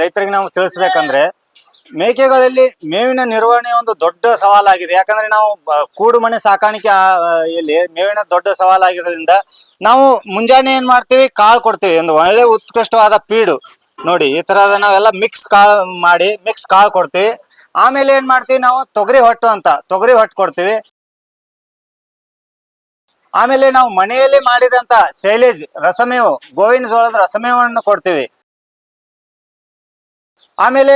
ರೈತರಿಗೆ ನಾವು ತಿಳಿಸ್ಬೇಕಂದ್ರೆ ಮೇಕೆಗಳಲ್ಲಿ ಮೇವಿನ ನಿರ್ವಹಣೆ ಒಂದು ದೊಡ್ಡ ಸವಾಲಾಗಿದೆ. ಯಾಕಂದ್ರೆ ನಾವು ಕೂಡು ಮನೆ ಸಾಕಾಣಿಕೆ ಇಲ್ಲಿ ಮೇವಿನ ದೊಡ್ಡ ಸವಾಲಾಗಿರೋದ್ರಿಂದ ನಾವು ಮುಂಜಾನೆ ಏನ್ ಮಾಡ್ತೀವಿ, ಕಾಳು ಕೊಡ್ತೀವಿ. ಒಂದು ಒಳ್ಳೆ ಉತ್ಕೃಷ್ಟವಾದ ಪೀಡು ನೋಡಿ, ಈ ತರಹದ ನಾವೆಲ್ಲ ಮಿಕ್ಸ್ ಕಾಳು ಕೊಡ್ತೀವಿ. ಆಮೇಲೆ ಏನ್ ಮಾಡ್ತೀವಿ, ನಾವು ತೊಗರಿ ಹೊಟ್ಟು ಕೊಡ್ತೀವಿ. ಆಮೇಲೆ ನಾವು ಮನೆಯಲ್ಲಿ ಮಾಡಿದಂತ ಶೈಲೇಜ್ ರಸಮೇವು, ಗೋವಿನ ಜೋಳದ ರಸಮೇವನ್ನು ಕೊಡ್ತೀವಿ. ಆಮೇಲೆ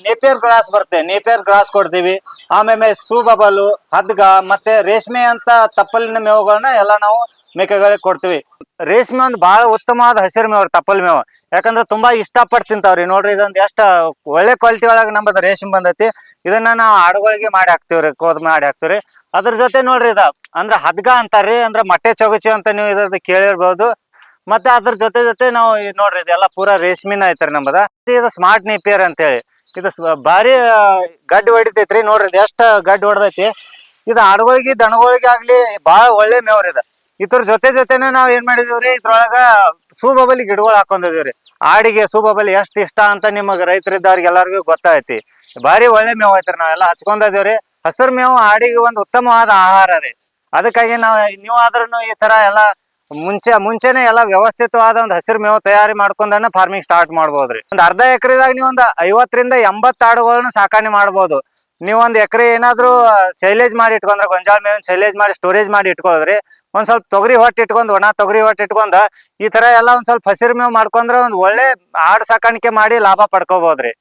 ನೇಪಿಯರ್ ಗ್ರಾಸ್ ಬರುತ್ತೆ, ನೇಪಿಯರ್ ಗ್ರಾಸ್ ಕೊಡ್ತೀವಿ. ಆಮೇಲೆ ಸೂಬಬಲು, ಹದ್ಗ ಮತ್ತೆ ರೇಷ್ಮೆ ಅಂತ ತಪ್ಪಲಿನ ಮೇವುಗಳನ್ನ ಎಲ್ಲ ನಾವು ಮೇಕೆಗಳಿಗೆ ಕೊಡ್ತೀವಿ. ರೇಷ್ಮೆ ಒಂದು ಬಹಳ ಉತ್ತಮವಾದ ಹಸಿರು ಮೇವು, ತಪ್ಪಲ್ ಮೇವು. ಯಾಕಂದ್ರೆ ತುಂಬಾ ಇಷ್ಟಪಟ್ಟು ತಿಂತಾವ್ರಿ. ನೋಡ್ರಿ, ಇದೊಂದು ಎಷ್ಟು ಒಳ್ಳೆ ಕ್ವಾಲಿಟಿ ಒಳಗೆ ನಮ್ಮದು ರೇಷ್ಮೆ ಬಂದೈತಿ. ಇದನ್ನ ನಾವು ಆಡುಗಳಿಗೆ ಮಾಡಿ ಹಾಕ್ತಿವ್ರಿ, ಕೋದ್ ಮಾಡಿ ಹಾಕ್ತಿವ್ರಿ. ಅದ್ರ ಜೊತೆ ನೋಡ್ರಿ, ಅಂದ್ರೆ ಹದ್ಗ ಅಂತಾರ್ರಿ, ಅಂದ್ರೆ ಮೊಟ್ಟೆ ಚೊಗಚಿ ಅಂತ ನೀವು ಇದ್ರದ್ದು ಕೇಳಿರ್ಬೋದು. ಮತ್ತೆ ಅದ್ರ ಜೊತೆ ನಾವು ನೋಡ್ರಿ, ಇದೆಲ್ಲ ಪೂರಾ ರೇಷ್ಮಿನ ಐತ್ರಿ ನಮ್ಮದ. ಇದು ಸ್ಮಾರ್ಟ್ ನೇಪಿಯರ್ ಅಂತ ಹೇಳಿ, ಇದು ಭಾರಿ ಗಡ್ಡಿ ಹೊಡಿತೈತ್ರಿ. ನೋಡ್ರಿ, ಇದು ಎಷ್ಟು ಗಡ್ಡಿ ಹೊಡೆದೈತಿ. ಇದು ಆಡುಗಳಿಗೆ ದನಗಳಿಗೆ ಆಗ್ಲಿ ಬಹಳ ಒಳ್ಳೆ ಮೇವ್ರಿ. ಇದ್ರ ಜೊತೆನೆ ನಾವ್ ಏನ್ ಮಾಡಿದೀವ್ರಿ, ಇದ್ರೊಳಗ ಸೂಬಬಲಿ ಗಿಡಗಳು ಹಾಕೊಂಡಿದೀವ್ರಿ. ಆಡಿಗೆ ಸೂಬಬಲಿ ಎಷ್ಟು ಇಷ್ಟ ಅಂತ ನಿಮಗ್ ರೈತರಿದ್ದವ್ರಿಗೆ ಎಲ್ಲರಿಗೂ ಗೊತ್ತೈತಿ. ಭಾರಿ ಒಳ್ಳೆ ಮೇವು ಐತ್ರಿ, ನಾವೆಲ್ಲ ಹಚ್ಕೊಂಡಿದೀವ್ರಿ. ಹಸಿರು ಮೇವು ಆಡಿಗೆ ಒಂದು ಉತ್ತಮವಾದ ಆಹಾರ ರೀ. ಅದಕ್ಕಾಗಿ ನೀವು ಆದ್ರೂ ಈ ತರ ಎಲ್ಲ ಮುಂಚೆನೆ ಎಲ್ಲ ವ್ಯವಸ್ಥಿತವಾದ ಒಂದು ಹಸಿರು ಮೇವು ತಯಾರಿ ಮಾಡ್ಕೊಂಡನ್ನ ಫಾರ್ಮಿಂಗ್ ಸ್ಟಾರ್ಟ್ ಮಾಡ್ಬೋದ್ರಿ. ಒಂದ್ ಅರ್ಧ ಎಕರೆದಾಗ ನೀವು ಒಂದು 50 ರಿಂದ 80 ಆಡುಗಳನ್ನ ಸಾಕಾಣೆ ಮಾಡ್ಬೋದು. ನೀವೊಂದ್ ಎಕರೆ ಏನಾದ್ರು ಶೈಲೇಜ್ ಮಾಡಿ ಇಟ್ಕೊಂಡ್ರೆ, ಗೊಂಜಾಳ ಮೇವಿನ ಶೈಲೇಜ್ ಮಾಡಿ ಸ್ಟೋರೇಜ್ ಮಾಡಿ ಇಟ್ಕೊಳ್ರಿ. ಒಂದ್ ಸ್ವಲ್ಪ ತೊಗರಿ ಹೊಟ್ಟು ಇಟ್ಕೊಂಡ್, ಒಣ ತೊಗರಿ ಹೊಟ್ಟು ಇಟ್ಕೊಂಡ ಈ ತರ ಎಲ್ಲ ಒಂದ್ ಸ್ವಲ್ಪ ಹಸಿರು ಮೇವು ಮಾಡ್ಕೊಂಡ್ರೆ ಒಂದ್ ಒಳ್ಳೆ ಆಡು ಸಾಕಾಣಿಕೆ ಮಾಡಿ ಲಾಭ ಪಡ್ಕೋಬಹುದ್ರಿ.